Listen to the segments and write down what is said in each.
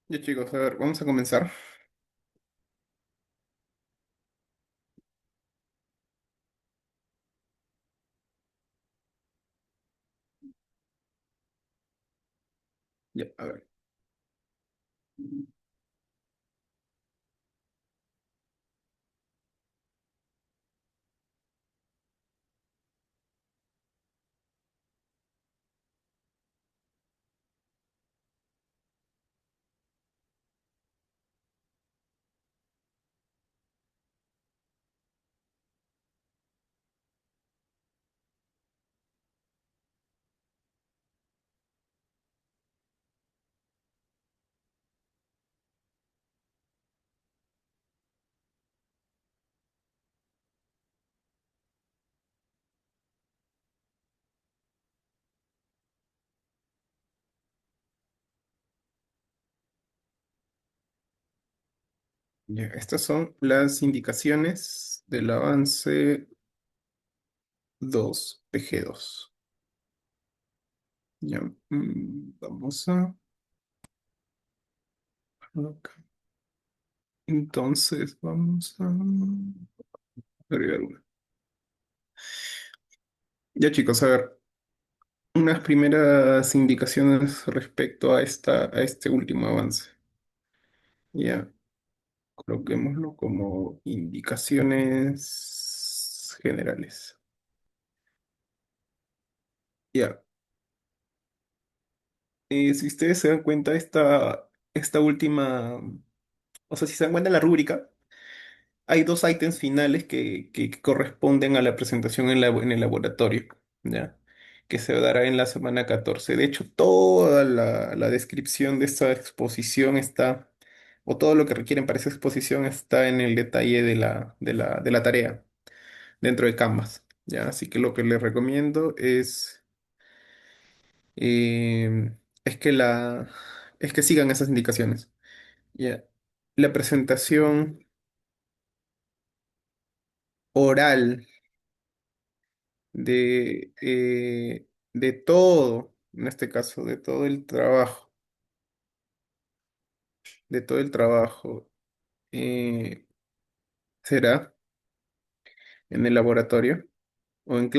Ya chicos, a ver, vamos a comenzar. Ya, a ver. Ya, estas son las indicaciones del avance 2 PG2. Ya, vamos a... acá. Entonces, vamos a agregar una. Ya chicos, a ver, unas primeras indicaciones respecto a este último avance. Ya, coloquémoslo como indicaciones generales. Ya, si ustedes se dan cuenta, esta última, o sea, si se dan cuenta en la rúbrica, hay dos ítems finales que corresponden a la presentación en el laboratorio, ¿ya? Que se dará en la semana 14. De hecho, toda la descripción de esta exposición está, o todo lo que requieren para esa exposición está en el detalle de la tarea dentro de Canvas, ¿ya? Así que lo que les recomiendo eh, es es que sigan esas indicaciones. Ya. La presentación oral de todo, en este caso, de todo el trabajo, eh, será en el laboratorio o en en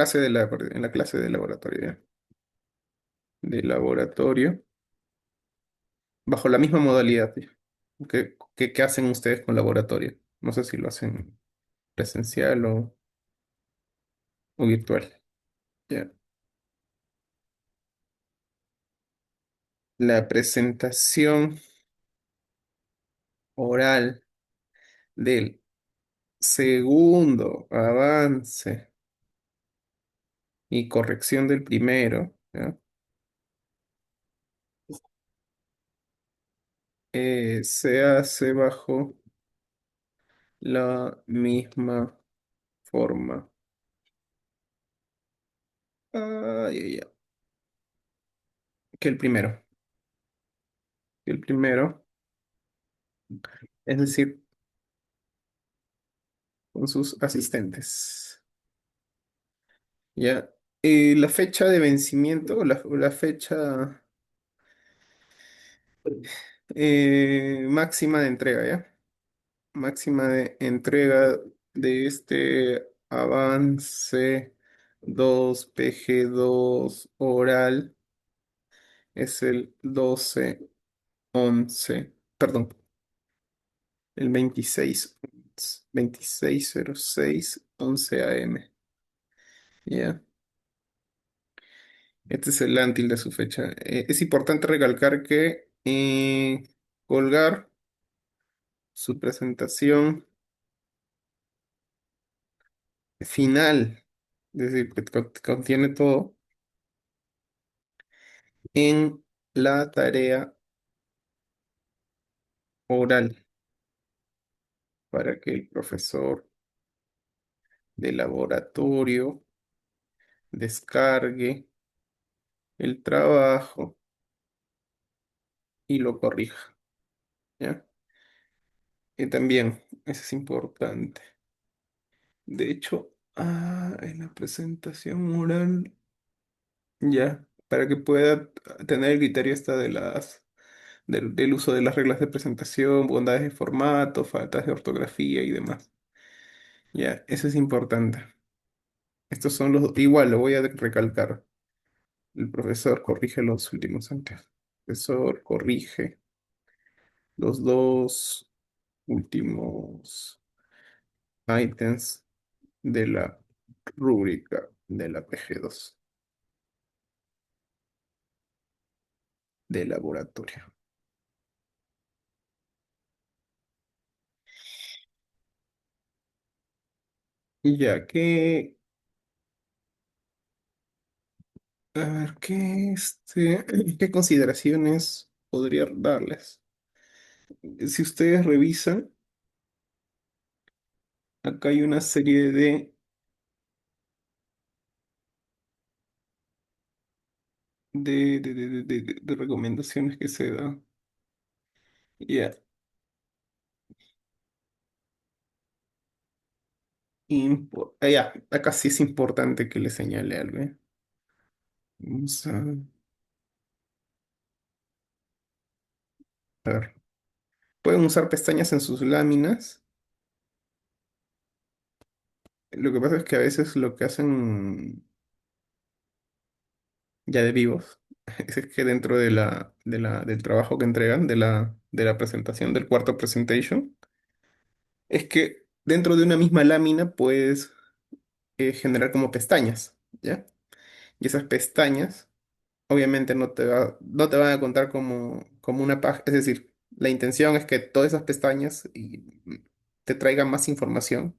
la clase de laboratorio, ¿ya? De laboratorio, bajo la misma modalidad, ¿ya? ¿Qué hacen ustedes con laboratorio? No sé si lo hacen presencial o virtual. ¿Ya? La presentación oral del segundo avance y corrección del primero, ¿ya? Se hace bajo la misma forma. Ay, ay, ay, que el primero. Que el primero, es decir, con sus asistentes. ¿Ya? La fecha de vencimiento, o la fecha máxima de entrega, ¿ya? Máxima de entrega de este avance 2 PG2 oral es el 12/11, perdón, el 26/06/11 AM. Ya, este es el until de su fecha. Es importante recalcar que colgar su presentación final, es decir, que contiene todo en la tarea oral para que el profesor de laboratorio descargue el trabajo y lo corrija, ¿ya? Y también, eso es importante. De hecho, en la presentación oral, ya, para que pueda tener el criterio esta del uso de las reglas de presentación, bondades de formato, faltas de ortografía y demás. Ya, eso es importante. Estos son los, igual lo voy a recalcar. El profesor corrige los últimos antes. El profesor corrige los dos últimos ítems de la rúbrica de la PG2 de laboratorio. Ya que, a ver, ¿qué consideraciones podría darles? Si ustedes revisan, acá hay una serie de recomendaciones que se dan. Ya, ya, acá sí es importante que le señale algo, ¿eh? Vamos a ver. Pueden usar pestañas en sus láminas. Lo que pasa es que a veces lo que hacen ya de vivos es que dentro del trabajo que entregan, de la presentación, del cuarto presentation, es que dentro de una misma lámina puedes generar como pestañas, ¿ya? Y esas pestañas obviamente no te van a contar como una página, es decir, la intención es que todas esas pestañas te traigan más información,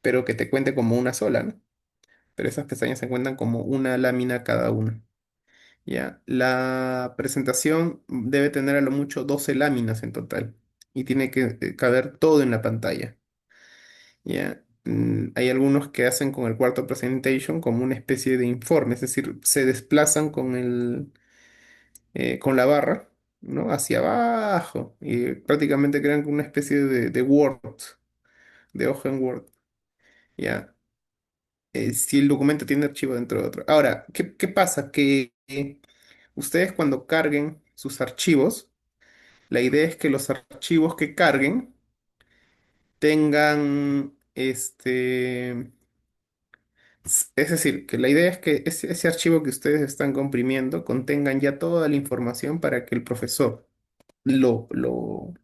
pero que te cuente como una sola, ¿no? Pero esas pestañas se cuentan como una lámina cada una. Ya, la presentación debe tener a lo mucho 12 láminas en total y tiene que caber todo en la pantalla. Ya, hay algunos que hacen con el cuarto presentation como una especie de informe, es decir, se desplazan con la barra, ¿no? Hacia abajo y prácticamente crean una especie de Word, de hoja en Word. Ya, si el documento tiene archivo dentro de otro. Ahora, ¿qué pasa? Que ustedes cuando carguen sus archivos, la idea es que los archivos que carguen tengan es decir, que la idea es que ese archivo que ustedes están comprimiendo contengan ya toda la información para que el profesor lo, lo,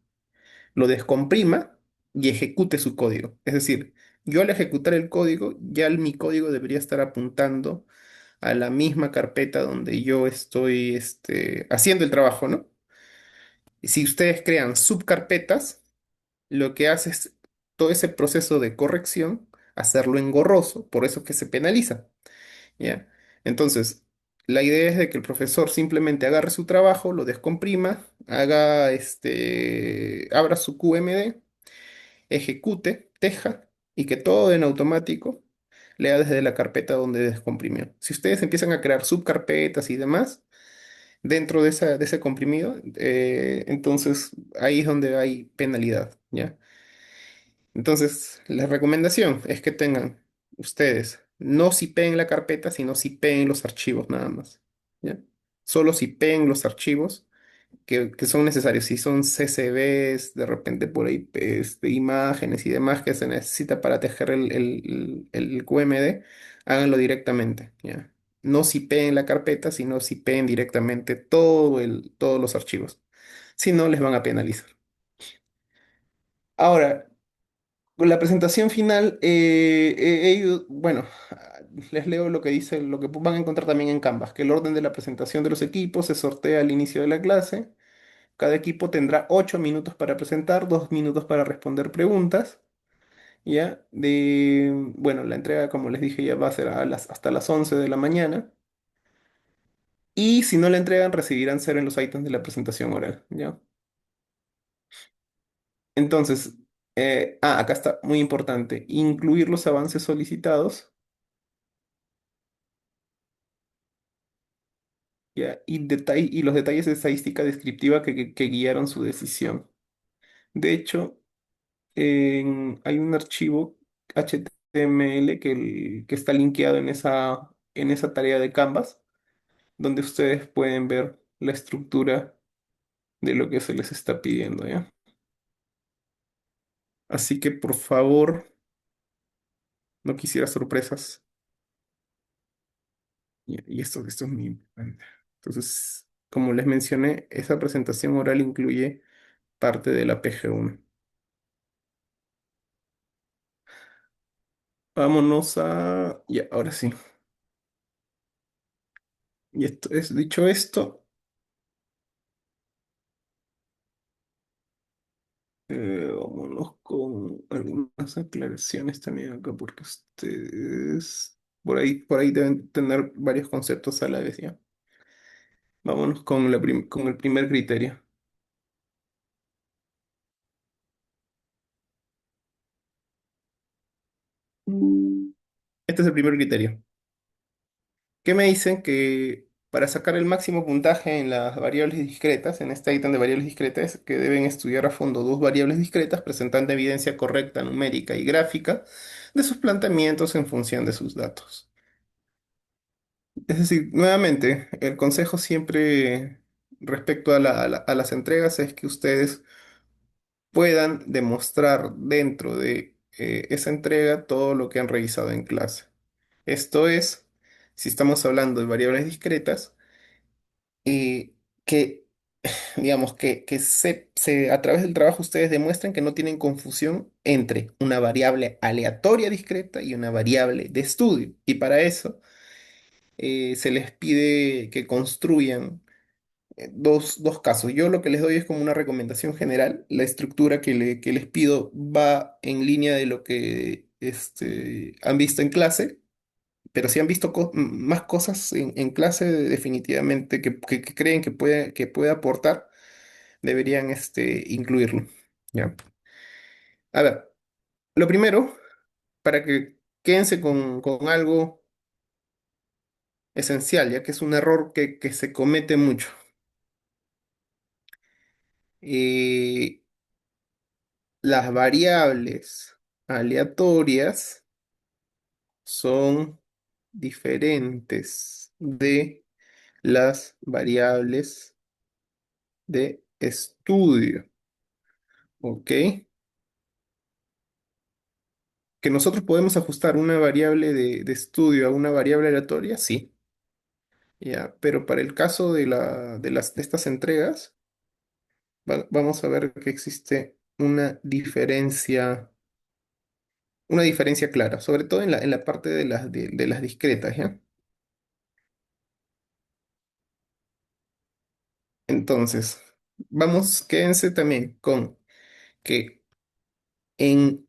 lo descomprima y ejecute su código. Es decir, yo al ejecutar el código, mi código debería estar apuntando a la misma carpeta donde yo estoy haciendo el trabajo, ¿no? Y si ustedes crean subcarpetas, lo que hace es todo ese proceso de corrección, hacerlo engorroso, por eso que se penaliza, ¿ya? Entonces, la idea es de que el profesor simplemente agarre su trabajo, lo descomprima, abra su QMD, ejecute, teja, y que todo en automático lea desde la carpeta donde descomprimió. Si ustedes empiezan a crear subcarpetas y demás, dentro de ese comprimido, entonces ahí es donde hay penalidad, ¿ya? Entonces, la recomendación es que tengan ustedes, no sipeen la carpeta, sino sipeen los archivos nada más, ¿ya? Solo sipeen los archivos que son necesarios. Si son CSVs, de repente por ahí imágenes y demás que se necesita para tejer el QMD, háganlo directamente, ¿ya? No sipeen la carpeta, sino sipeen directamente todos los archivos. Si no, les van a penalizar. Ahora, con la presentación final, bueno, les leo lo que dice, lo que van a encontrar también en Canvas, que el orden de la presentación de los equipos se sortea al inicio de la clase. Cada equipo tendrá 8 minutos para presentar, 2 minutos para responder preguntas. ¿Ya? Bueno, la entrega, como les dije, ya va a ser hasta las 11 de la mañana. Y si no la entregan, recibirán cero en los ítems de la presentación oral. ¿Ya? Entonces, acá está, muy importante, incluir los avances solicitados. ¿Ya? Y los detalles de estadística descriptiva que guiaron su decisión. De hecho, hay un archivo HTML que está linkeado en esa tarea de Canvas, donde ustedes pueden ver la estructura. de lo que se les está pidiendo, ¿ya? Así que por favor, no quisiera sorpresas. Y esto es muy importante. Entonces, como les mencioné, esa presentación oral incluye parte de la PG-1. Vámonos a... Ya, ahora sí. Y esto es, dicho esto, vámonos con algunas aclaraciones también acá, porque ustedes por ahí deben tener varios conceptos a la vez, ¿ya? Vámonos con con el primer criterio. Este es el primer criterio. ¿Qué me dicen que para sacar el máximo puntaje en las variables discretas, en este ítem de variables discretas, que deben estudiar a fondo dos variables discretas presentando evidencia correcta, numérica y gráfica de sus planteamientos en función de sus datos? Es decir, nuevamente, el consejo siempre respecto a a las entregas es que ustedes puedan demostrar dentro de esa entrega todo lo que han revisado en clase. Esto es, si estamos hablando de variables discretas, y que, digamos, a través del trabajo ustedes demuestren que no tienen confusión entre una variable aleatoria discreta y una variable de estudio. Y para eso se les pide que construyan dos casos. Yo lo que les doy es como una recomendación general. La estructura que les pido va en línea de lo que han visto en clase. Pero si han visto más cosas en clase, definitivamente que creen que puede aportar, deberían incluirlo. ¿Ya? A ver, lo primero, para que quédense con algo esencial, ya que es un error que se comete mucho. Eh, las variables aleatorias son diferentes de las variables de estudio. ¿Ok? Que nosotros podemos ajustar una variable de estudio a una variable aleatoria, sí, ya, pero para el caso de de estas entregas, vamos a ver que existe una diferencia clara, sobre todo en en la parte de de las discretas, ¿ya? Entonces, quédense también con que en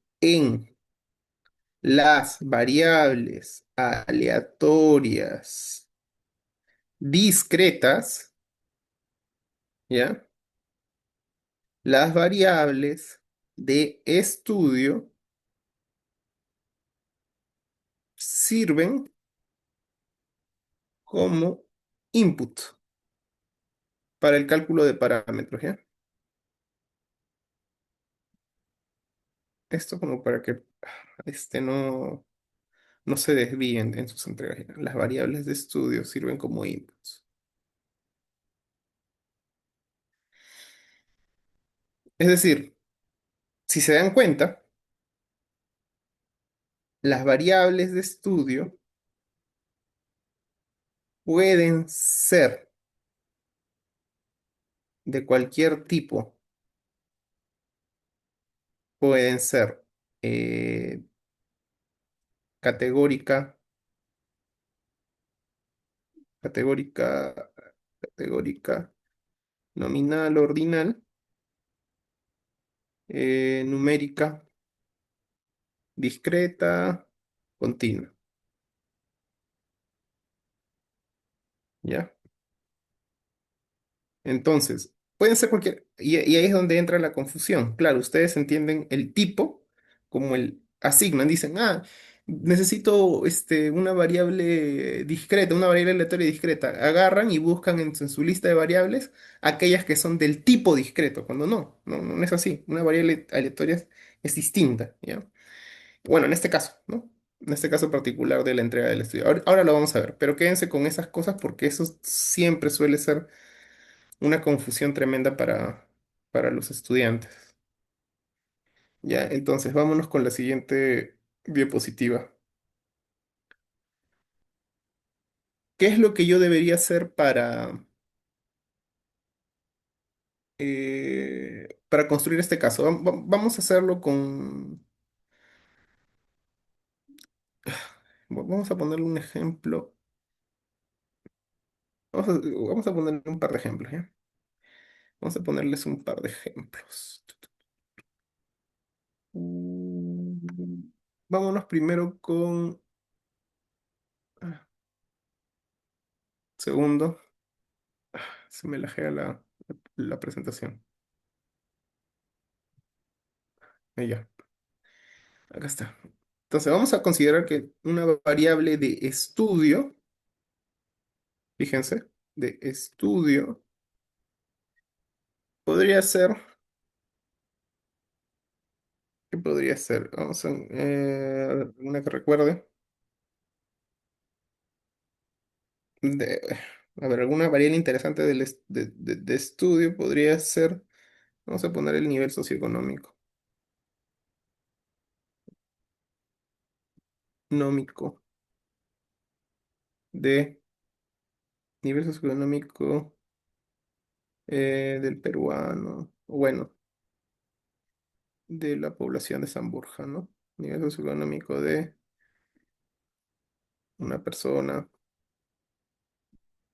las variables aleatorias discretas, ¿ya? Las variables de estudio sirven como input para el cálculo de parámetros, ¿ya? Esto como para que no se desvíen en sus entregas, ¿ya? Las variables de estudio sirven como inputs. Es decir, si se dan cuenta, las variables de estudio pueden ser de cualquier tipo, pueden ser eh, categórica, categórica, categórica, nominal, ordinal, numérica, discreta, continua, ¿ya? Entonces, pueden ser cualquier, y ahí es donde entra la confusión. Claro, ustedes entienden el tipo como el asignan, dicen, ah, necesito una variable discreta, una variable aleatoria discreta. Agarran y buscan en su lista de variables aquellas que son del tipo discreto, cuando no es así. Una variable aleatoria es distinta, ¿ya? Bueno, en este caso, ¿no? En este caso particular de la entrega del estudio. Ahora lo vamos a ver, pero quédense con esas cosas porque eso siempre suele ser una confusión tremenda para los estudiantes. Ya, entonces vámonos con la siguiente diapositiva. ¿Qué es lo que yo debería hacer para construir este caso? Vamos a hacerlo con... Vamos a ponerle un ejemplo. Vamos a ponerle un par de ejemplos, ¿ya? Vamos a ponerles un par de ejemplos. Mm, Vámonos primero con... ah, segundo. Se me lajea la presentación. Ahí ya, acá está. Entonces vamos a considerar que una variable de estudio, fíjense, de estudio, podría ser, ¿qué podría ser? Vamos a, una que recuerde. De, a ver, alguna variable interesante de estudio podría ser, vamos a poner el nivel socioeconómico. Económico, de nivel socioeconómico del peruano, bueno, de la población de San Borja, ¿no? Nivel socioeconómico de una persona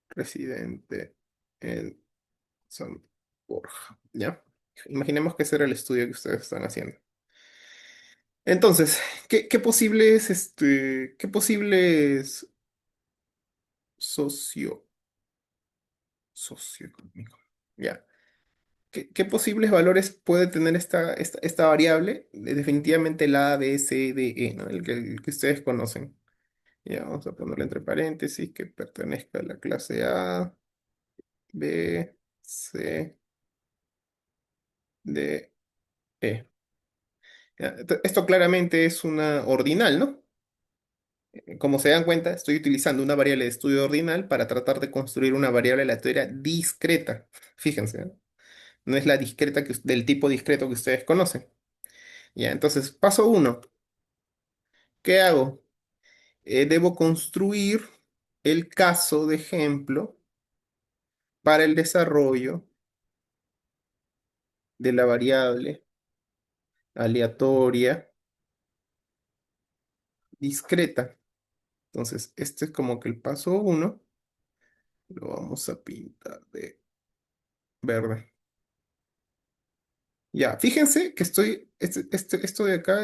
residente en San Borja, ¿ya? Imaginemos que ese era el estudio que ustedes están haciendo. Entonces, ¿qué posibles, qué posibles socio, socioeconómico, ¿ya? ¿Qué posibles valores puede tener esta variable? Definitivamente la A, B, C, D, E, ¿no? El que ustedes conocen. Ya, vamos a ponerle entre paréntesis que pertenezca a la clase A, B, C, D, E. Ya, esto claramente es una ordinal, ¿no? Como se dan cuenta, estoy utilizando una variable de estudio ordinal para tratar de construir una variable aleatoria discreta. Fíjense, ¿no? No es la discreta del tipo discreto que ustedes conocen. Ya, entonces, paso uno. ¿Qué hago? Debo construir el caso de ejemplo para el desarrollo de la variable aleatoria discreta. Entonces, este es como que el paso uno. Lo vamos a pintar de verde. Ya, fíjense que esto de acá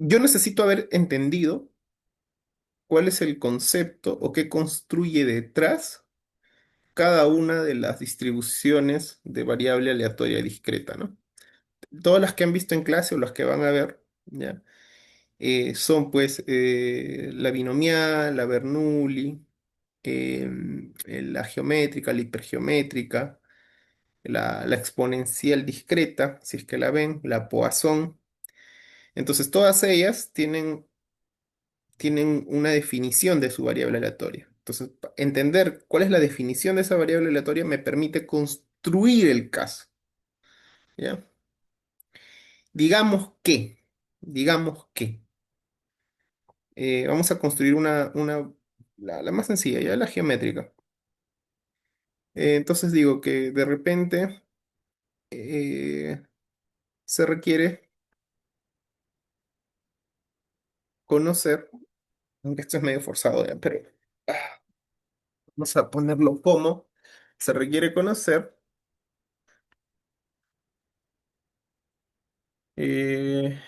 yo necesito haber entendido cuál es el concepto o qué construye detrás cada una de las distribuciones de variable aleatoria discreta, ¿no? Todas las que han visto en clase o las que van a ver, ¿ya? Son pues la binomial, la Bernoulli, la geométrica, la hipergeométrica, la exponencial discreta, si es que la ven, la Poisson. Entonces, todas ellas tienen una definición de su variable aleatoria. Entonces, entender cuál es la definición de esa variable aleatoria me permite construir el caso, ¿ya? Digamos que, digamos que, vamos a construir la más sencilla, ya la geométrica. Entonces digo que de repente eh, se requiere conocer, aunque esto es medio forzado ya, pero ah, vamos a ponerlo como se requiere conocer eh,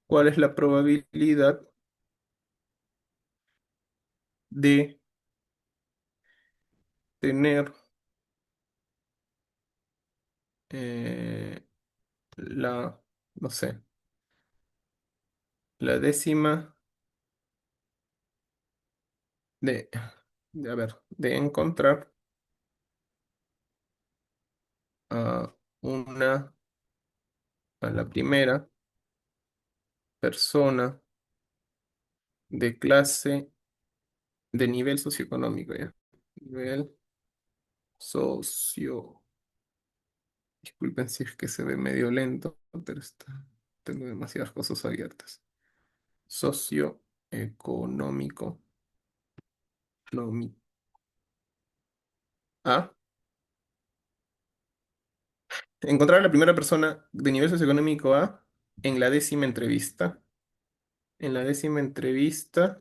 cuál es la probabilidad de tener eh, la, no sé, la décima de, a ver, de encontrar a una, a la primera persona de clase de nivel socioeconómico, ¿ya? Nivel socio. Disculpen si es que se ve medio lento, pero tengo demasiadas cosas abiertas. Socioeconómico. A. Encontrar a la primera persona de nivel socioeconómico A en la décima entrevista. En la décima entrevista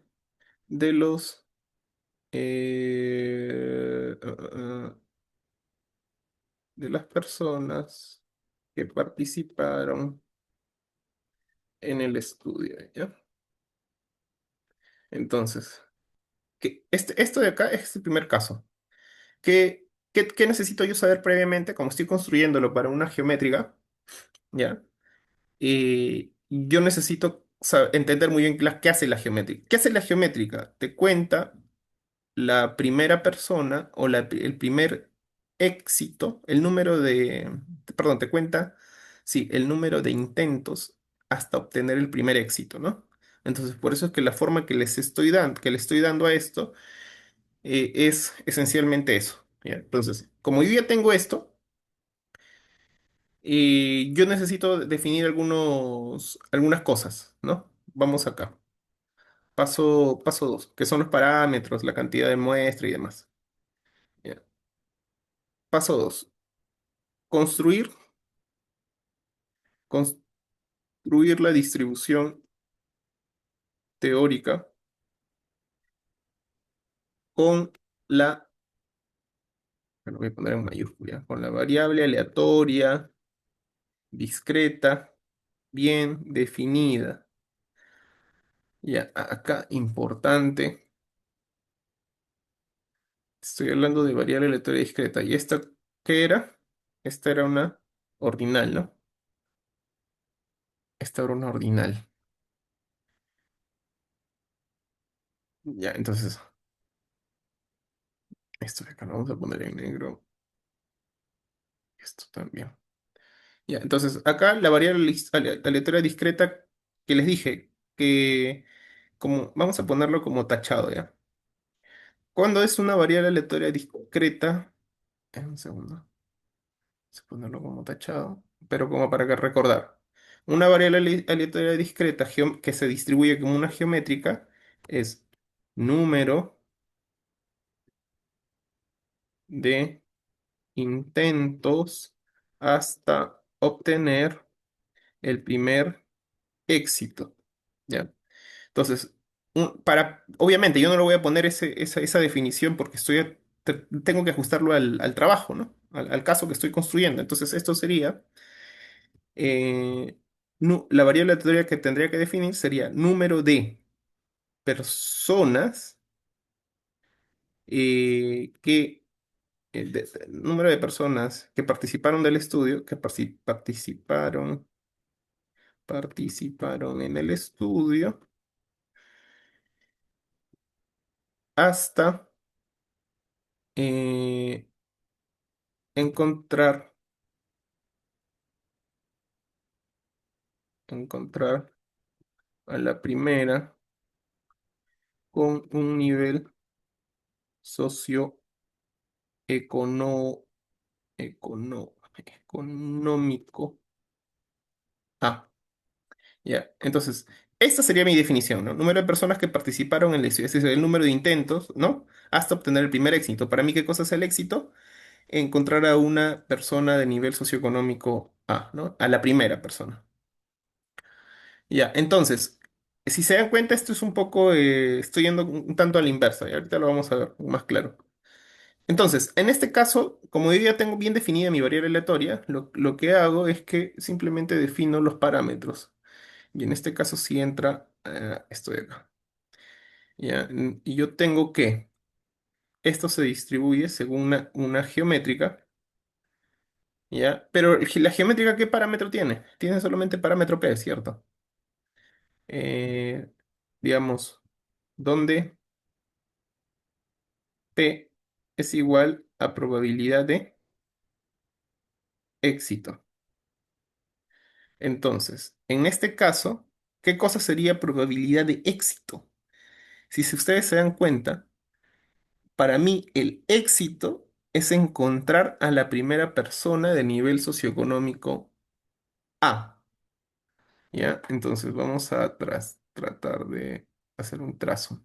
de los de las personas que participaron en el estudio, ¿ya? Entonces, esto de acá es el primer caso. ¿Qué necesito yo saber previamente? Como estoy construyéndolo para una geométrica, ¿ya? Yo necesito entender muy bien qué hace la geométrica. ¿Qué hace la geométrica? Te cuenta la primera persona o el primer éxito, el número perdón, te cuenta, sí, el número de intentos hasta obtener el primer éxito, ¿no? Entonces, por eso es que la forma que le estoy dando a esto es esencialmente eso, ¿ya? Entonces, como yo ya tengo esto, yo necesito definir algunas cosas, ¿no? Vamos acá. Paso 2, que son los parámetros, la cantidad de muestra y demás. ¿Ya? Paso 2, construir, construir la distribución teórica con la, bueno, voy a poner en mayúscula, con la variable aleatoria, discreta, bien definida. Ya, acá importante, estoy hablando de variable aleatoria discreta. ¿Y esta qué era? Esta era una ordinal, ¿no? Esta era una ordinal. Ya, entonces, esto de acá lo vamos a poner en negro. Esto también. Ya, entonces, acá la variable aleatoria discreta que les dije, que como, vamos a ponerlo como tachado, ¿ya? Cuando es una variable aleatoria discreta, un segundo, vamos a ponerlo como tachado, pero como para que recordar. Una variable aleatoria discreta que se distribuye como una geométrica es número de intentos hasta obtener el primer éxito. ¿Ya? Entonces, obviamente yo no le voy a poner esa definición porque tengo que ajustarlo al trabajo, ¿no? Al caso que estoy construyendo. Entonces, esto sería, la variable aleatoria que tendría que definir sería número de personas que, número de personas que participaron del estudio, que participaron en el estudio hasta eh, encontrar, encontrar a la primera con un nivel socioeconómico económico. Ah, ya. Entonces, esta sería mi definición, ¿no? Número de personas que participaron en el estudio, es decir, el número de intentos, ¿no? Hasta obtener el primer éxito. Para mí, ¿qué cosa es el éxito? Encontrar a una persona de nivel socioeconómico A, ¿no? A la primera persona. Ya, entonces, si se dan cuenta, esto es un poco, estoy yendo un tanto a la inversa, y ahorita lo vamos a ver más claro. Entonces, en este caso, como yo ya tengo bien definida mi variable aleatoria, lo que hago es que simplemente defino los parámetros. Y en este caso sí entra esto de acá. ¿Ya? Y yo tengo que esto se distribuye según una geométrica, ¿ya? Pero la geométrica, ¿qué parámetro tiene? Tiene solamente parámetro P, ¿cierto? Eh, digamos, donde P es igual a probabilidad de éxito. Entonces, en este caso, ¿qué cosa sería probabilidad de éxito? Si ustedes se dan cuenta, para mí el éxito es encontrar a la primera persona de nivel socioeconómico A. ¿Ya? Entonces vamos a tratar de hacer un trazo.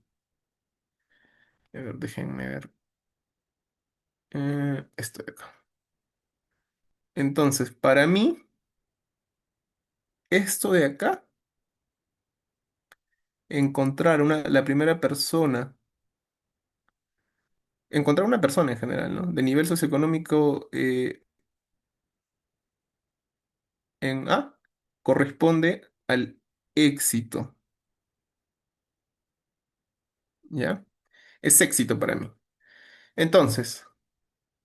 A ver, déjenme ver. Esto de acá. Entonces, para mí, esto de acá, la primera persona, encontrar una persona en general, ¿no? De nivel socioeconómico en A, corresponde al éxito, ¿ya? Es éxito para mí. Entonces,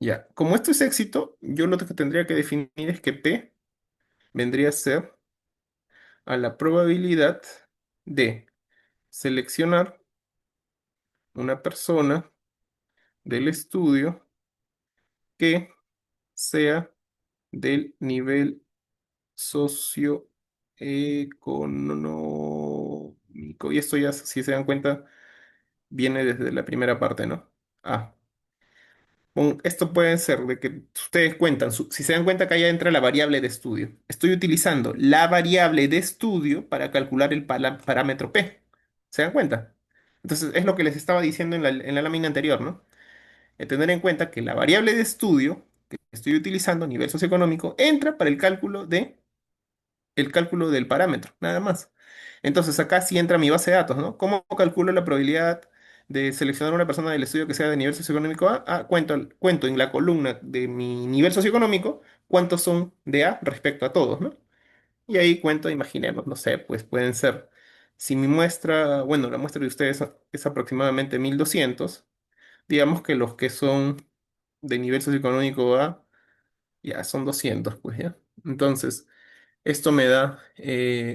ya, como esto es éxito, yo lo que tendría que definir es que P vendría a ser a la probabilidad de seleccionar una persona del estudio que sea del nivel socioeconómico. Y esto ya, si se dan cuenta, viene desde la primera parte, ¿no? Ah, esto puede ser de que ustedes cuentan, si se dan cuenta que allá entra la variable de estudio. Estoy utilizando la variable de estudio para calcular el parámetro P. ¿Se dan cuenta? Entonces, es lo que les estaba diciendo en la lámina anterior, ¿no? Tener en cuenta que la variable de estudio que estoy utilizando a nivel socioeconómico entra para el cálculo del parámetro, nada más. Entonces acá sí entra mi base de datos, ¿no? ¿Cómo calculo la probabilidad de seleccionar una persona del estudio que sea de nivel socioeconómico A? Cuento en la columna de mi nivel socioeconómico cuántos son de A respecto a todos, ¿no? Y ahí cuento, imaginemos, no sé, pues pueden ser, si mi muestra, bueno, la muestra de ustedes es aproximadamente 1200, digamos que los que son de nivel socioeconómico A ya son 200, pues ya. Entonces, esto me da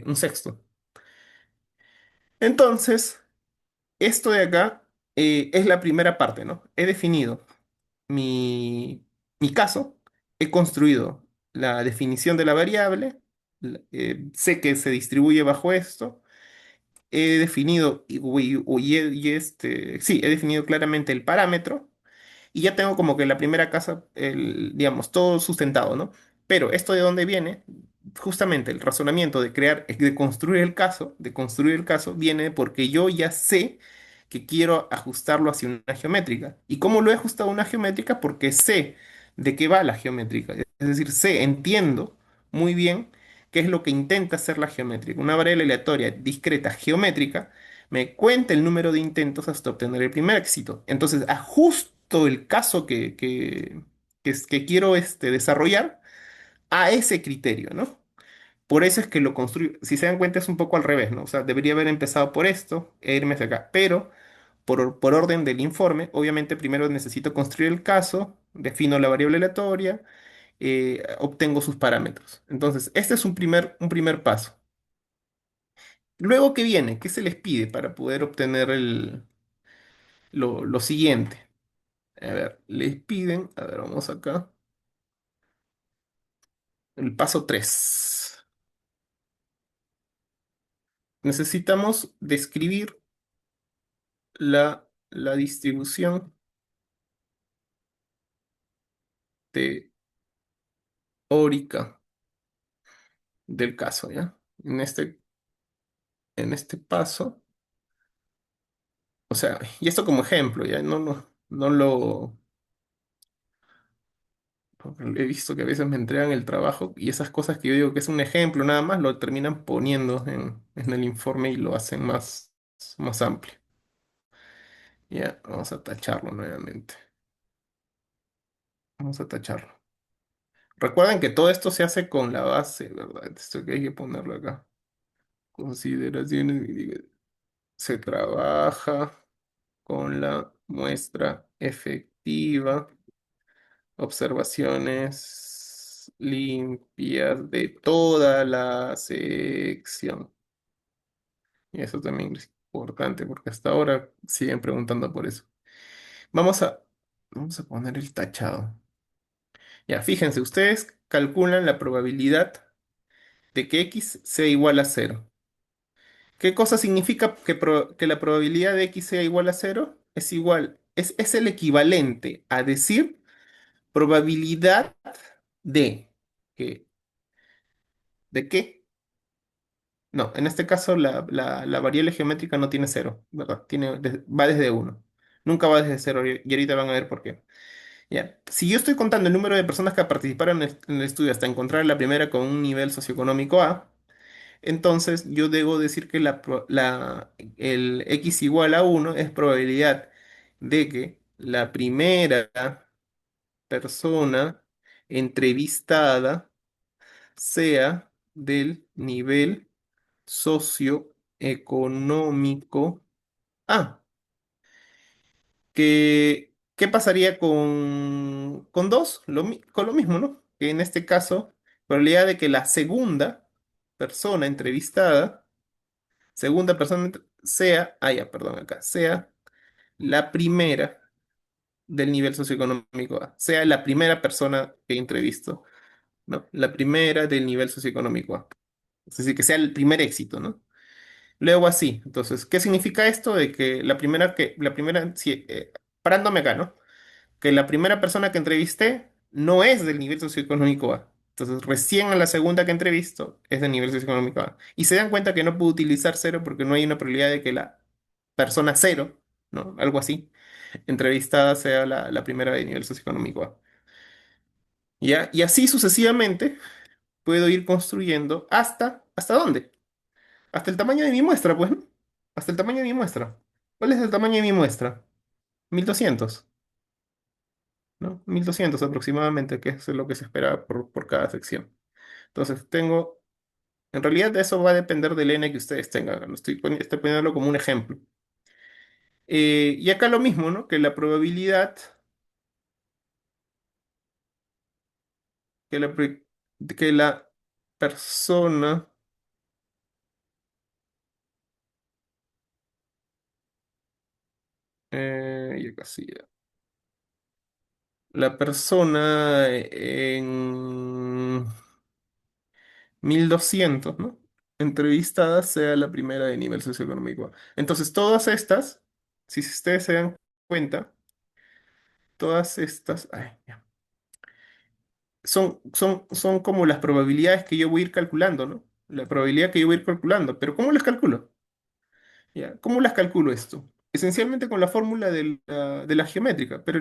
un sexto. Entonces, esto de acá es la primera parte, ¿no? He definido mi, mi caso, he construido la definición de la variable, sé que se distribuye bajo esto, he definido, sí, he definido claramente el parámetro. Y ya tengo como que la primera casa, digamos, todo sustentado, ¿no? Pero esto de dónde viene, justamente el razonamiento de de construir el caso, viene porque yo ya sé que quiero ajustarlo hacia una geométrica. ¿Y cómo lo he ajustado a una geométrica? Porque sé de qué va la geométrica. Es decir, entiendo muy bien qué es lo que intenta hacer la geométrica. Una variable aleatoria discreta geométrica me cuenta el número de intentos hasta obtener el primer éxito. Entonces, ajusto el caso que quiero desarrollar a ese criterio, ¿no? Por eso es que lo construyo. Si se dan cuenta, es un poco al revés, ¿no? O sea, debería haber empezado por esto e irme hacia acá. Pero, por orden del informe, obviamente primero necesito construir el caso, defino la variable aleatoria, obtengo sus parámetros. Entonces, este es un primer paso. Luego, ¿qué viene? ¿Qué se les pide para poder obtener lo siguiente? A ver, les piden, a ver, vamos acá, el paso 3. Necesitamos describir la distribución teórica del caso, ¿ya? En este paso, o sea, y esto como ejemplo, ¿ya? No lo... Porque he visto que a veces me entregan el trabajo y esas cosas que yo digo que es un ejemplo nada más, lo terminan poniendo en el informe y lo hacen más amplio. Ya, vamos a tacharlo nuevamente. Vamos a tacharlo. Recuerden que todo esto se hace con la base, ¿verdad? Esto que hay que ponerlo acá. Consideraciones, se trabaja con la muestra efectiva, observaciones limpias de toda la sección. Y eso también es importante porque hasta ahora siguen preguntando por eso. Vamos a, vamos a poner el tachado. Ya, fíjense, ustedes calculan la probabilidad de que x sea igual a cero. ¿Qué cosa significa que la probabilidad de x sea igual a cero? Es igual. es el equivalente a decir probabilidad de que, ¿de qué? No, en este caso la variable geométrica no tiene cero, ¿verdad? Va desde uno. Nunca va desde cero y ahorita van a ver por qué. Ya. Si yo estoy contando el número de personas que participaron en el estudio hasta encontrar la primera con un nivel socioeconómico A, entonces yo debo decir que el x igual a uno es probabilidad de que la primera persona entrevistada sea del nivel socioeconómico A. ¿Qué pasaría con dos? Con lo mismo, ¿no? Que en este caso, probabilidad de que la persona entrevistada, sea, ya, perdón, acá, sea la primera del nivel socioeconómico A, sea la primera persona que entrevisto, ¿no? La primera del nivel socioeconómico A. Es decir, que sea el primer éxito, ¿no? Luego así. Entonces, ¿qué significa esto? De que sí, parándome acá, ¿no? Que la primera persona que entrevisté no es del nivel socioeconómico A. Entonces, recién a la segunda que entrevisto es del nivel socioeconómico A. Y se dan cuenta que no puedo utilizar cero porque no hay una probabilidad de que la persona cero, ¿no? Algo así, entrevistada sea la primera de nivel socioeconómico A. ¿Ya? Y así sucesivamente puedo ir construyendo ¿hasta dónde? Hasta el tamaño de mi muestra, pues, ¿no? Hasta el tamaño de mi muestra. ¿Cuál es el tamaño de mi muestra? 1200, ¿no? 1200 aproximadamente, que es lo que se espera por cada sección. Entonces, en realidad eso va a depender del n que ustedes tengan. Estoy poniéndolo como un ejemplo. Y acá lo mismo, ¿no? Que la probabilidad, que la, pre- que la persona, ya casi, ya. La persona en 1200, ¿no? Entrevistada sea la primera de nivel socioeconómico. Entonces, todas estas, si ustedes se dan cuenta, todas estas, ay, ya, son como las probabilidades que yo voy a ir calculando, ¿no? La probabilidad que yo voy a ir calculando. Pero ¿cómo las calculo? ¿Ya? ¿Cómo las calculo esto? Esencialmente con la fórmula de la geométrica, pero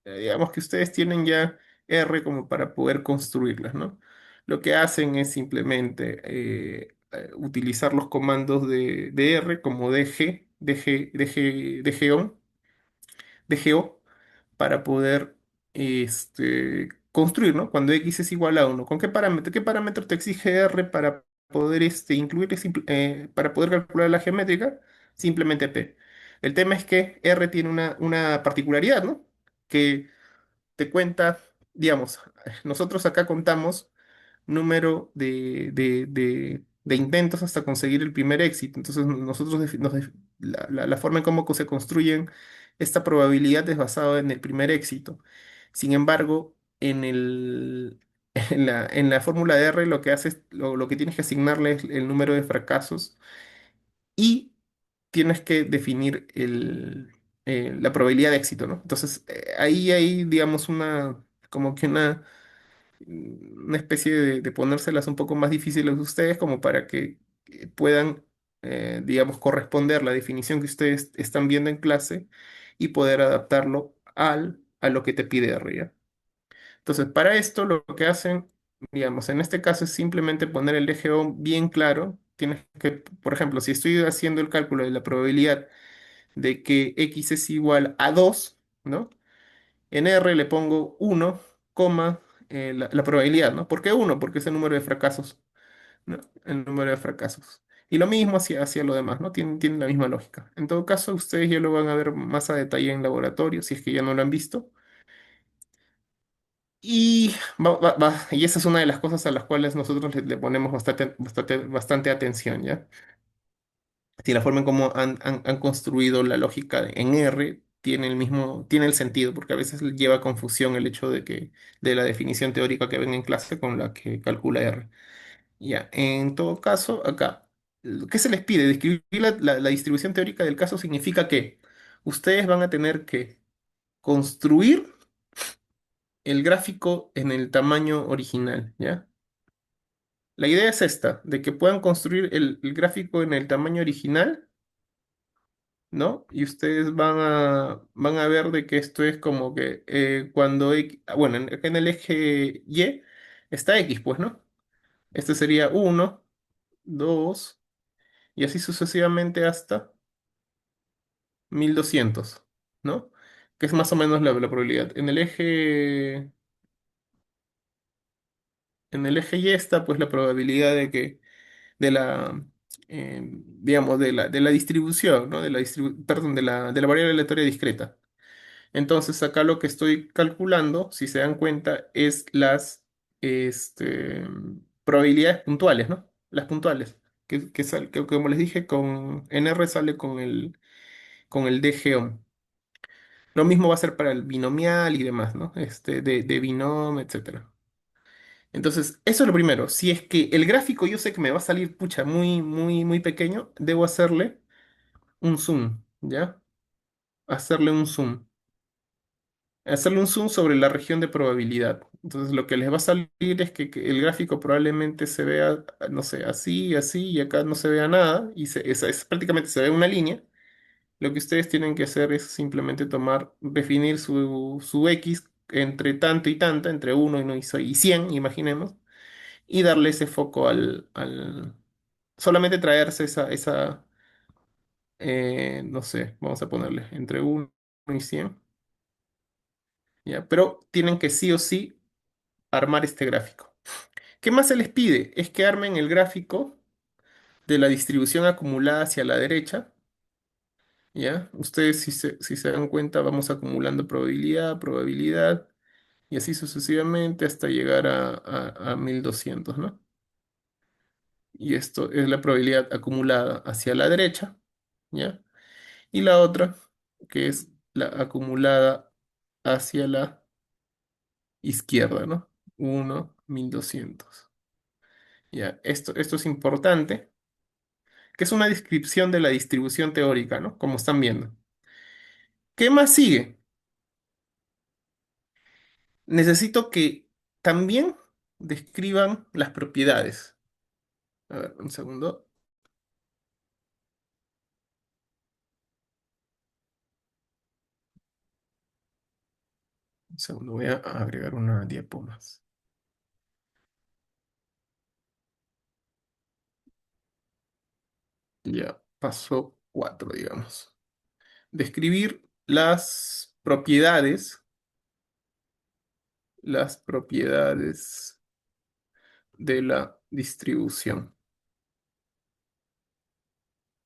digamos que ustedes tienen ya R como para poder construirlas, ¿no? Lo que hacen es simplemente utilizar los comandos de R como DG, DGO, para poder construir, ¿no? Cuando x es igual a uno. ¿Con qué parámetro te exige R para poder incluir, para poder calcular la geométrica? Simplemente P. El tema es que R tiene una particularidad, ¿no? Que te cuenta, digamos, nosotros acá contamos número de intentos hasta conseguir el primer éxito. Entonces, la forma en cómo se construyen esta probabilidad es basada en el primer éxito. Sin embargo, en la fórmula de R lo que haces, lo que tienes que asignarle es el número de fracasos y tienes que definir la probabilidad de éxito, ¿no? Entonces, ahí hay, digamos, como que una especie de ponérselas un poco más difíciles a ustedes como para que puedan, digamos, corresponder la definición que ustedes están viendo en clase y poder adaptarlo a lo que te pide arriba. Entonces, para esto lo que hacen, digamos, en este caso es simplemente poner el eje O bien claro. Tienes que, por ejemplo, si estoy haciendo el cálculo de la probabilidad de que x es igual a 2, ¿no? En R le pongo 1, coma, la probabilidad, ¿no? ¿Por qué 1? Porque es el número de fracasos, ¿no? El número de fracasos. Y lo mismo hacia lo demás, ¿no? Tiene la misma lógica. En todo caso, ustedes ya lo van a ver más a detalle en laboratorio, si es que ya no lo han visto. Y esa es una de las cosas a las cuales nosotros le ponemos bastante atención, ¿ya? Si la forma en cómo han construido la lógica en R tiene el sentido, porque a veces lleva confusión el hecho de la definición teórica que ven en clase con la que calcula R. Ya, en todo caso, acá, ¿qué se les pide? Describir la distribución teórica del caso significa que, ustedes van a tener que construir el gráfico en el tamaño original, ¿ya? La idea es esta, de que puedan construir el gráfico en el tamaño original, ¿no? Y ustedes van a ver de que esto es como que cuando bueno, en el eje Y está X, pues, ¿no? Este sería uno, 2 y así sucesivamente hasta 1200, ¿no? Que es más o menos la probabilidad. En el eje Y está pues la probabilidad de que de la, digamos, de la distribución, ¿no? Perdón, de la variable aleatoria discreta. Entonces, acá lo que estoy calculando, si se dan cuenta, es las este, probabilidades puntuales, ¿no? Las puntuales. Que como les dije, con NR sale con el DGOM. Lo mismo va a ser para el binomial y demás, ¿no? De binom, etcétera. Entonces, eso es lo primero. Si es que el gráfico yo sé que me va a salir, pucha, muy, muy, muy pequeño, debo hacerle un zoom, ¿ya? Hacerle un zoom. Hacerle un zoom sobre la región de probabilidad. Entonces, lo que les va a salir es que el gráfico probablemente se vea, no sé, así, así, y acá no se vea nada, y prácticamente se ve una línea. Lo que ustedes tienen que hacer es simplemente definir su X entre tanto y tanta, entre uno y, no, y 100, imaginemos, y darle ese foco solamente traerse no sé, vamos a ponerle entre uno y 100, ¿ya? Pero tienen que sí o sí armar este gráfico. ¿Qué más se les pide? Es que armen el gráfico de la distribución acumulada hacia la derecha, ¿ya? Ustedes si se dan cuenta, vamos acumulando probabilidad, probabilidad, y así sucesivamente hasta llegar a 1200, ¿no? Y esto es la probabilidad acumulada hacia la derecha, ¿ya? Y la otra, que es la acumulada hacia la izquierda, ¿no? 1200. Ya, esto es importante, que es una descripción de la distribución teórica, ¿no? Como están viendo. ¿Qué más sigue? Necesito que también describan las propiedades. A ver, un segundo. Un segundo, voy a agregar una diapo más. Ya, paso 4, digamos. Describir las propiedades de la distribución.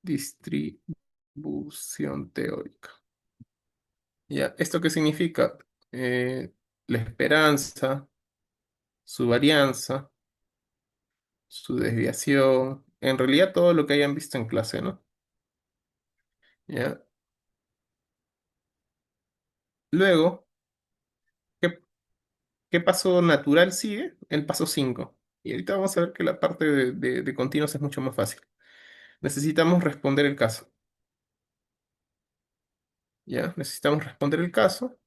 Distribución teórica. ¿Ya? ¿Esto qué significa? La esperanza, su varianza, su desviación, en realidad todo lo que hayan visto en clase, ¿no? ¿Ya? Luego, ¿qué, qué paso natural sigue? El paso 5. Y ahorita vamos a ver que la parte de continuos es mucho más fácil. Necesitamos responder el caso. ¿Ya? Necesitamos responder el caso.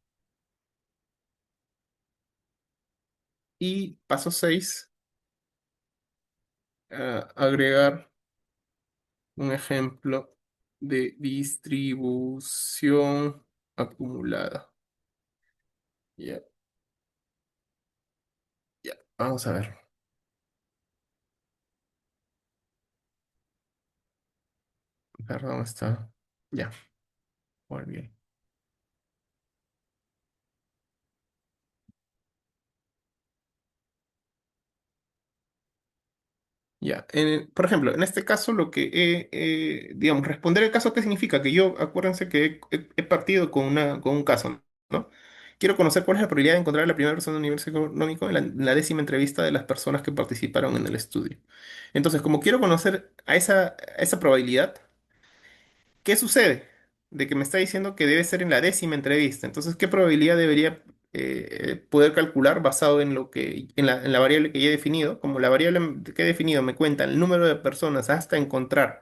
Y paso 6, agregar un ejemplo de distribución acumulada. Ya, ya. Vamos a ver. Perdón, está. Ya, muy bien. Ya. Por ejemplo, en este caso, digamos, responder el caso, ¿qué significa? Que yo, acuérdense que he partido con un caso, ¿no? Quiero conocer cuál es la probabilidad de encontrar a la primera persona del universo económico en la 10ª entrevista de las personas que participaron en el estudio. Entonces, como quiero conocer a esa probabilidad, ¿qué sucede? De que me está diciendo que debe ser en la 10ª entrevista. Entonces, ¿qué probabilidad debería poder calcular basado en en la variable que ya he definido? Como la variable que he definido me cuenta el número de personas hasta encontrar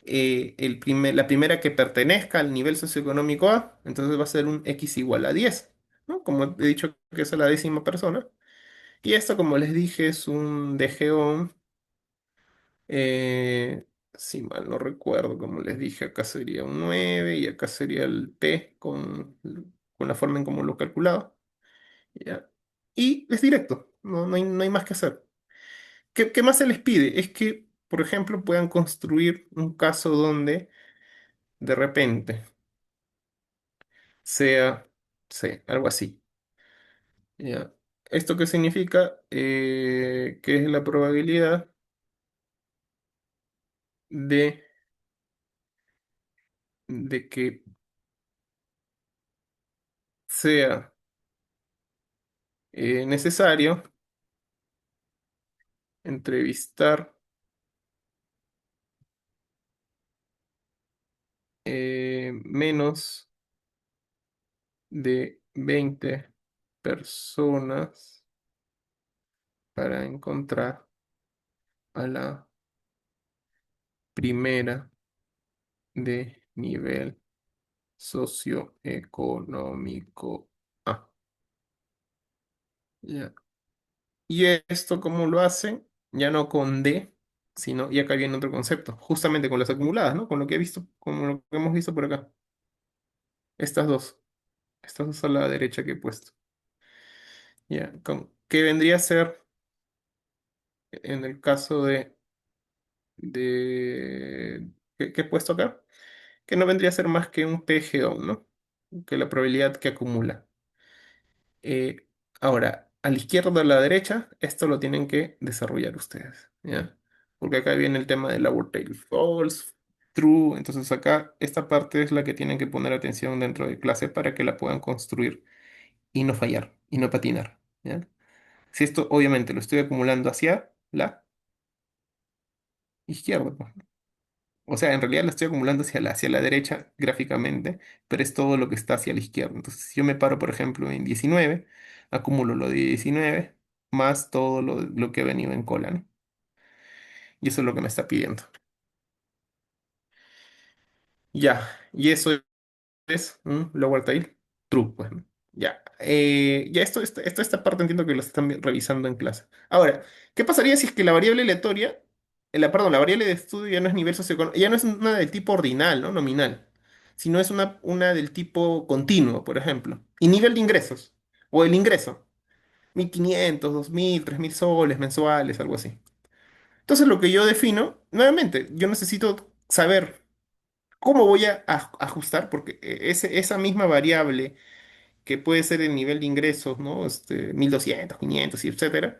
la primera que pertenezca al nivel socioeconómico A, entonces va a ser un x igual a 10, ¿no? Como he dicho que es la décima persona. Y esto, como les dije, es un de Geón. Si mal no recuerdo, como les dije, acá sería un 9 y acá sería el P con la forma en cómo lo calculaba. ¿Ya? Y es directo, no hay más que hacer. ¿Qué más se les pide? Es que, por ejemplo, puedan construir un caso donde de repente sea, sí, algo así. ¿Ya? ¿Esto qué significa? Que es la probabilidad de, de que sea necesario entrevistar menos de 20 personas para encontrar a la primera de nivel socioeconómico A. Ya. ¿Y esto cómo lo hacen? Ya no con D, sino, y acá viene otro concepto, justamente con las acumuladas, ¿no? Con lo que he visto, con lo que hemos visto por acá. Estas dos, estas dos a la derecha que he puesto. Ya, ¿qué vendría a ser en el caso ¿qué he puesto acá? Que no vendría a ser más que un PGO, ¿no? Que la probabilidad que acumula. Eh, Ahora, a la izquierda o a la derecha, esto lo tienen que desarrollar ustedes, ¿ya? Porque acá viene el tema de laboratory false, true, entonces acá esta parte es la que tienen que poner atención dentro de clase para que la puedan construir y no fallar y no patinar, ¿ya? Si esto obviamente lo estoy acumulando hacia la izquierda, pues. O sea, en realidad lo estoy acumulando hacia la derecha gráficamente, pero es todo lo que está hacia la izquierda. Entonces, si yo me paro, por ejemplo, en 19, acumulo lo de 19 más todo lo que ha venido en cola, ¿no? Y eso es lo que me está pidiendo. Ya, y eso es un lower tail true, pues, ¿no? Ya, ya esta parte entiendo que lo están revisando en clase. Ahora, ¿qué pasaría si es que la variable aleatoria, perdón, la variable de estudio ya no es nivel socioeconómico, ya no es una del tipo ordinal, ¿no? Nominal, sino es una del tipo continuo, por ejemplo, y nivel de ingresos, o el ingreso, 1.500, 2.000, 3.000 soles mensuales, algo así. Entonces lo que yo defino, nuevamente, yo necesito saber cómo voy a ajustar, porque esa misma variable que puede ser el nivel de ingresos, ¿no? 1.200, 500 y etcétera,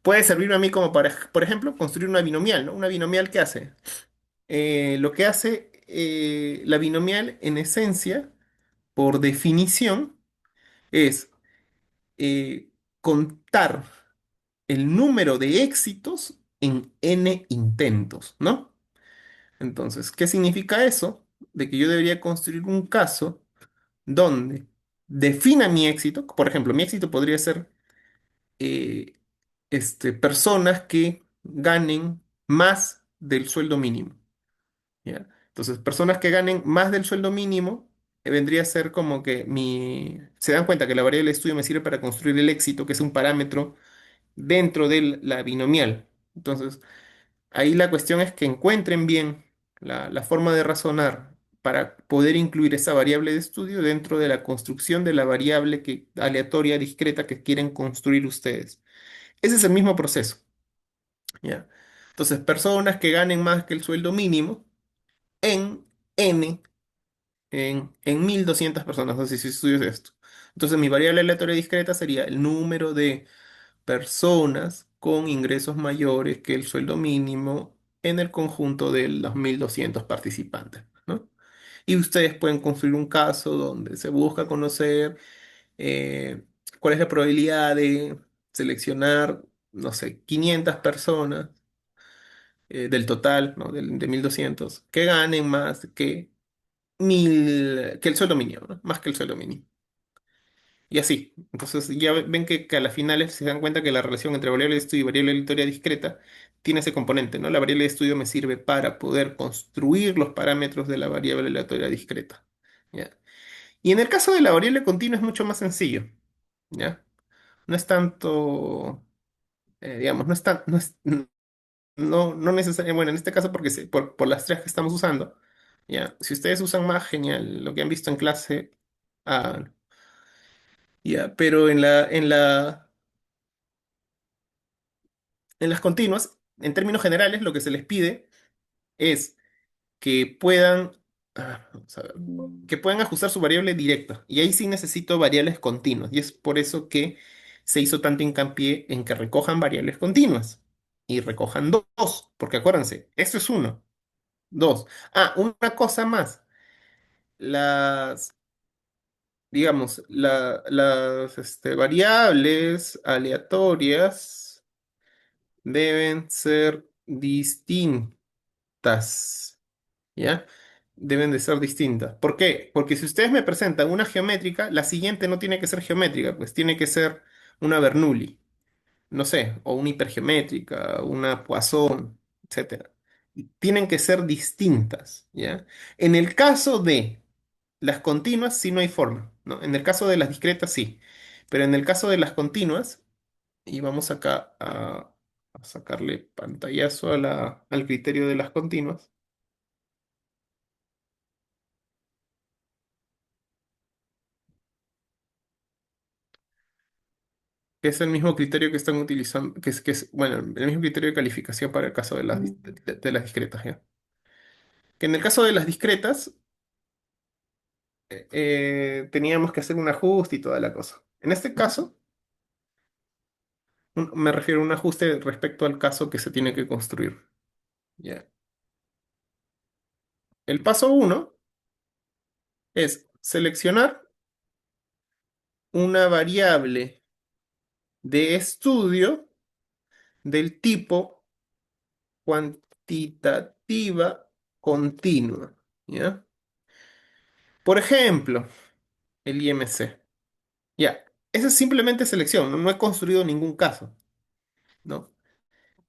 puede servirme a mí como para, por ejemplo, construir una binomial, ¿no? Una binomial, ¿qué hace? Lo que hace la binomial, en esencia, por definición, es eh, contar el número de éxitos en n intentos, ¿no? Entonces, ¿qué significa eso? De que yo debería construir un caso donde defina mi éxito. Por ejemplo, mi éxito podría ser eh, personas que ganen más del sueldo mínimo, ¿ya? Entonces, personas que ganen más del sueldo mínimo vendría a ser como que se dan cuenta que la variable de estudio me sirve para construir el éxito, que es un parámetro dentro de la binomial. Entonces, ahí la cuestión es que encuentren bien la forma de razonar para poder incluir esa variable de estudio dentro de la construcción de la variable aleatoria discreta que quieren construir ustedes. Ese es el mismo proceso, ¿ya? Entonces, personas que ganen más que el sueldo mínimo en N, en 1.200 personas, no sé si estudias esto. Entonces, mi variable aleatoria discreta sería el número de personas con ingresos mayores que el sueldo mínimo en el conjunto de los 1.200 participantes, ¿no? Y ustedes pueden construir un caso donde se busca conocer eh, cuál es la probabilidad de seleccionar, no sé, 500 personas del total, ¿no? De 1.200 que ganen más que el sueldo mínimo, ¿no? Más que el sueldo mínimo. Y así. Entonces ya ven que a las finales se dan cuenta que la relación entre variable de estudio y variable aleatoria discreta tiene ese componente, ¿no? La variable de estudio me sirve para poder construir los parámetros de la variable aleatoria discreta, ¿ya? Y en el caso de la variable continua es mucho más sencillo, ¿ya? No es tanto, digamos, no necesariamente, bueno, en este caso porque por las tres que estamos usando, ¿ya? Si ustedes usan más, genial, lo que han visto en clase, ah, ya, pero en las continuas, en términos generales, lo que se les pide es que puedan, vamos a ver, que puedan ajustar su variable directa. Y ahí sí necesito variables continuas. Y es por eso que se hizo tanto hincapié en que recojan variables continuas. Y recojan dos, porque acuérdense, esto es uno, dos. Ah, una cosa más. Las, digamos, las variables aleatorias deben ser distintas. ¿Ya? Deben de ser distintas. ¿Por qué? Porque si ustedes me presentan una geométrica, la siguiente no tiene que ser geométrica, pues tiene que ser una Bernoulli, no sé, o una hipergeométrica, una Poisson, etcétera. Tienen que ser distintas, ¿ya? En el caso de las continuas, sí no hay forma, ¿no? En el caso de las discretas, sí. Pero en el caso de las continuas, y vamos acá a sacarle pantallazo al criterio de las continuas. Que es el mismo criterio que están utilizando, bueno, el mismo criterio de calificación para el caso de de las discretas, ¿ya? Que en el caso de las discretas, teníamos que hacer un ajuste y toda la cosa. En este caso, me refiero a un ajuste respecto al caso que se tiene que construir, ¿ya? El paso uno es seleccionar una variable de estudio del tipo cuantitativa continua, ¿ya? Por ejemplo, el IMC. Ya, esa es simplemente selección, no he construido ningún caso, ¿no?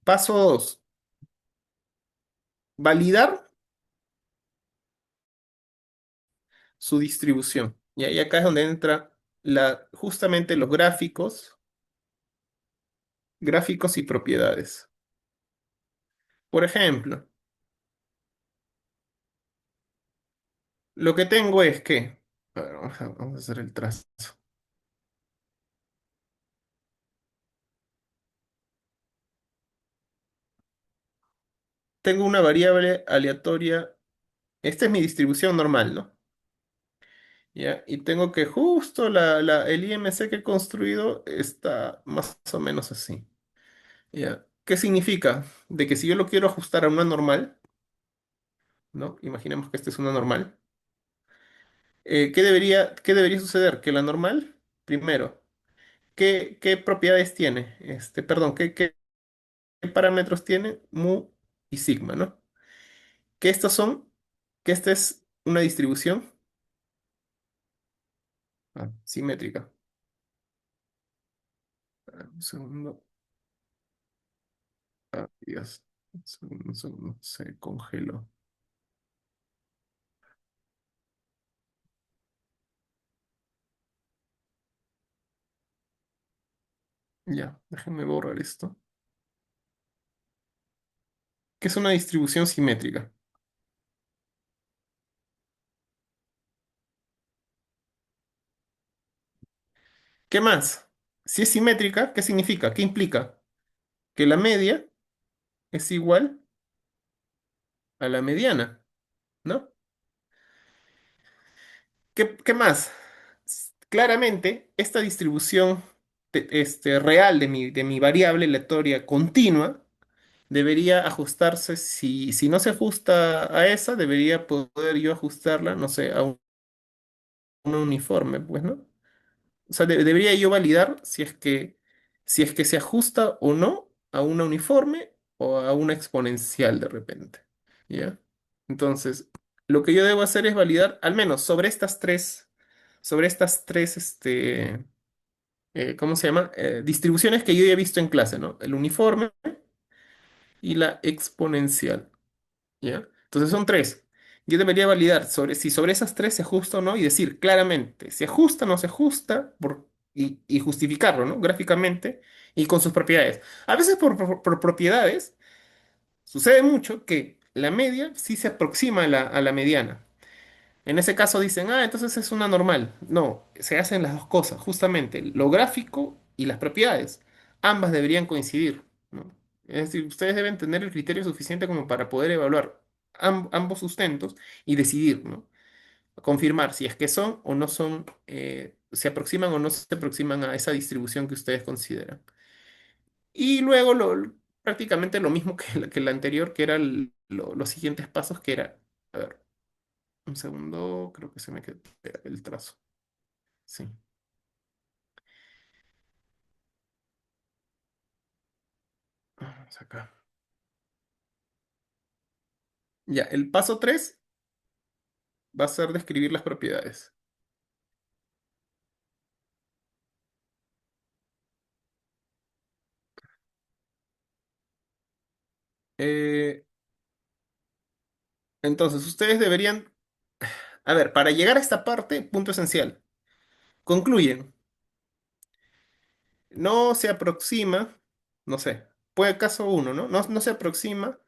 Paso 2, validar su distribución. Y acá es donde entra justamente los gráficos y propiedades. Por ejemplo, lo que tengo es que, a ver, vamos a hacer el trazo. Tengo una variable aleatoria, esta es mi distribución normal, ¿no? ¿Ya? Y tengo que justo el IMC que he construido está más o menos así. ¿Ya? ¿Qué significa? De que si yo lo quiero ajustar a una normal, ¿no? Imaginemos que esta es una normal. ¿Qué debería suceder? Que la normal, primero, ¿qué propiedades tiene? Perdón, ¿qué parámetros tiene? Mu y sigma, ¿no? Que estos son, que esta es una distribución simétrica. Un segundo. Dios. Un segundo, se congeló. Ya, déjenme borrar esto. ¿Qué es una distribución simétrica? ¿Qué más? Si es simétrica, ¿qué significa? ¿Qué implica? Que la media es igual a la mediana, ¿no? ¿Qué más? Claramente, esta distribución real de mi variable aleatoria continua debería ajustarse, si no se ajusta a esa, debería poder yo ajustarla, no sé, a una uniforme, pues, ¿no? O sea, debería yo validar si es que se ajusta o no a una uniforme o a una exponencial de repente. ¿Ya? Entonces, lo que yo debo hacer es validar, al menos sobre estas tres, ¿cómo se llama? Distribuciones que yo ya he visto en clase, ¿no? El uniforme, y la exponencial. ¿Ya? Entonces son tres. Yo debería validar sobre si sobre esas tres se ajusta o no y decir claramente si ajusta o no se ajusta y justificarlo, ¿no? Gráficamente y con sus propiedades. A veces por propiedades sucede mucho que la media sí se aproxima a la mediana. En ese caso dicen, ah, entonces es una normal. No, se hacen las dos cosas, justamente, lo gráfico y las propiedades. Ambas deberían coincidir, ¿no? Es decir, ustedes deben tener el criterio suficiente como para poder evaluar ambos sustentos y decidir, ¿no? Confirmar si es que son o no son, se aproximan o no se aproximan a esa distribución que ustedes consideran. Y luego prácticamente lo mismo que que la anterior, que eran los siguientes pasos, que era, a ver, un segundo, creo que se me quedó el trazo. Sí. Vamos acá. Ya, el paso 3 va a ser describir las propiedades. Eh, entonces, ustedes deberían, a ver, para llegar a esta parte, punto esencial. Concluyen, no se aproxima, no sé, puede caso uno, ¿no? No, no se aproxima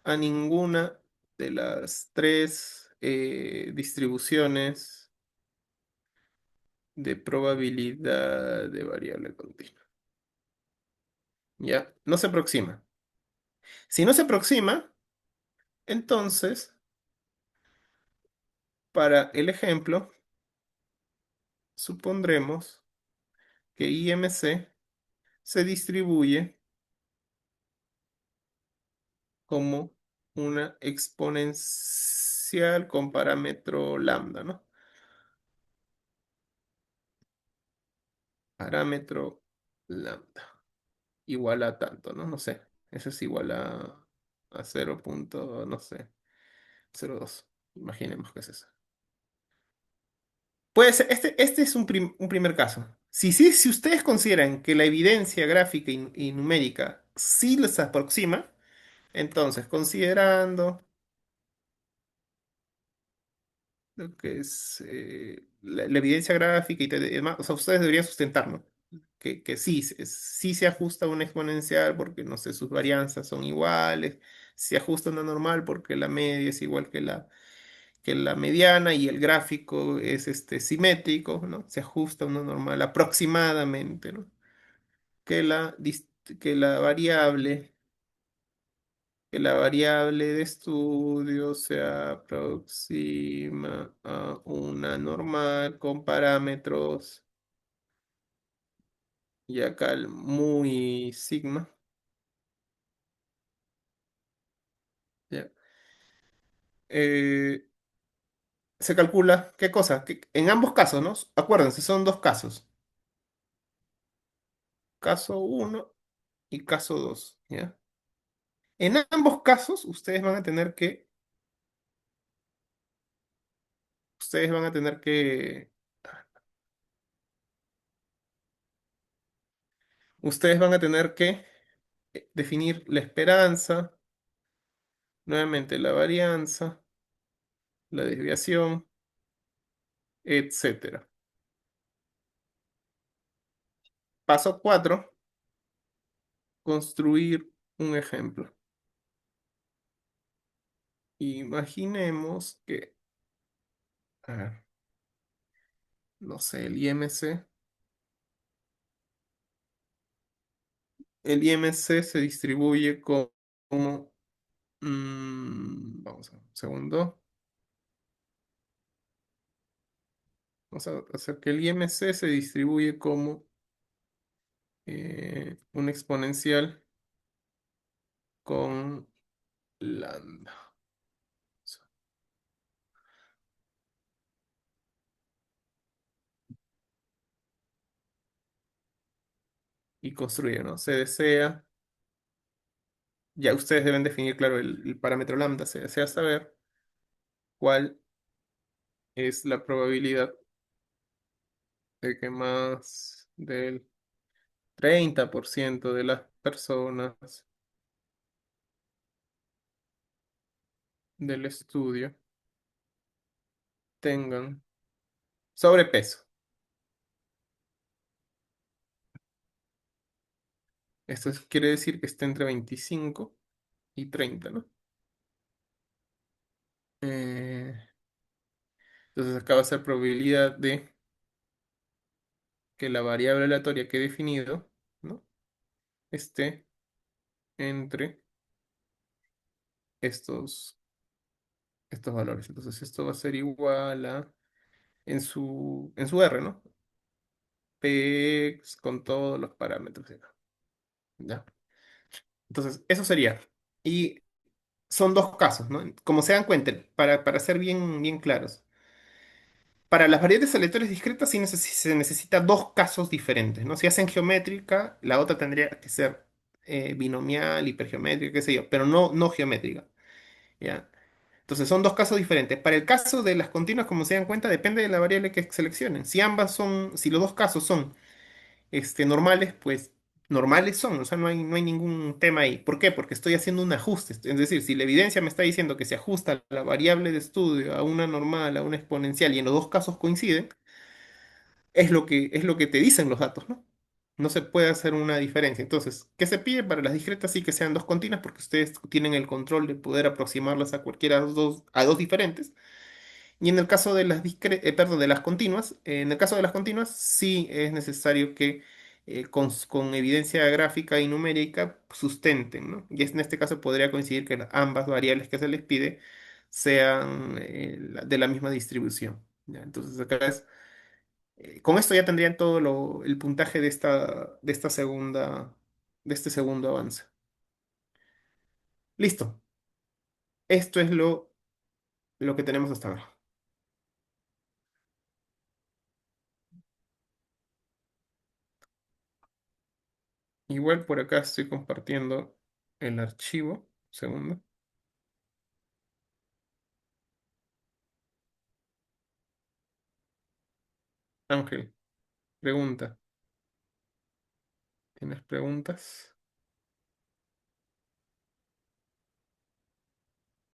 a ninguna de las tres distribuciones de probabilidad de variable continua. Ya, no se aproxima. Si no se aproxima, entonces, para el ejemplo, supondremos que IMC se distribuye como una exponencial con parámetro lambda, ¿no? Parámetro lambda igual a tanto, ¿no? No sé. Eso es igual a 0 punto, no sé, 0,2. Imaginemos que es eso. Puede ser, este es un primer caso. Si ustedes consideran que la evidencia gráfica y numérica sí les aproxima, entonces, considerando lo que es la evidencia gráfica y demás, o sea, ustedes deberían sustentar, ¿no? Que sí, sí se ajusta a una exponencial porque, no sé, sus varianzas son iguales, se ajusta a una normal porque la media es igual que la mediana y el gráfico es simétrico, ¿no? Se ajusta a una normal aproximadamente, ¿no? Que que la variable que la variable de estudio se aproxima a una normal con parámetros y acá muy sigma. ¿Ya? Eh, Se calcula, ¿qué cosa? Que en ambos casos, ¿no? Acuérdense, son dos casos. Caso uno y caso 2, ¿ya? En ambos casos, ustedes van a tener que, ustedes van a tener que definir la esperanza, nuevamente la varianza, la desviación, etcétera. Paso 4, construir un ejemplo. Imaginemos que, a ver, no sé, el IMC se distribuye como, vamos a ver, un segundo. Vamos a hacer que el IMC se distribuye como un exponencial con lambda. Y construye, ¿no? Se desea, ya ustedes deben definir, claro, el parámetro lambda, se desea saber cuál es la probabilidad de que más del 30% de las personas del estudio tengan sobrepeso. Quiere decir que esté entre 25 y 30, ¿no? Eh, entonces acá va a ser probabilidad de que la variable aleatoria que he definido, ¿no? Esté entre estos, estos valores. Entonces esto va a ser igual a, en su R, ¿no? P con todos los parámetros. ¿Ya? Entonces, eso sería. Y son dos casos, ¿no? Como se dan cuenta, para ser bien, bien claros. Para las variables aleatorias discretas sí se necesita dos casos diferentes, ¿no? Si hacen geométrica, la otra tendría que ser binomial, hipergeométrica, qué sé yo, pero no geométrica, ¿ya? Entonces son dos casos diferentes. Para el caso de las continuas, como se dan cuenta, depende de la variable que seleccionen. Si los dos casos son normales, pues normales son, o sea, no hay ningún tema ahí. ¿Por qué? Porque estoy haciendo un ajuste. Es decir, si la evidencia me está diciendo que se ajusta la variable de estudio a una normal, a una exponencial, y en los dos casos coinciden, es lo que te dicen los datos, ¿no? No se puede hacer una diferencia. Entonces, ¿qué se pide para las discretas? Sí que sean dos continuas, porque ustedes tienen el control de poder aproximarlas a cualquiera a dos diferentes. Y en el caso de perdón, de las continuas, en el caso de las continuas sí es necesario que con evidencia gráfica y numérica sustenten, ¿no? Y en este caso podría coincidir que ambas variables que se les pide sean de la misma distribución. ¿Ya? Entonces acá con esto ya tendrían todo el puntaje de este segundo avance. Listo. Esto es lo que tenemos hasta ahora. Igual por acá estoy compartiendo el archivo. Segundo. Ángel, pregunta. ¿Tienes preguntas?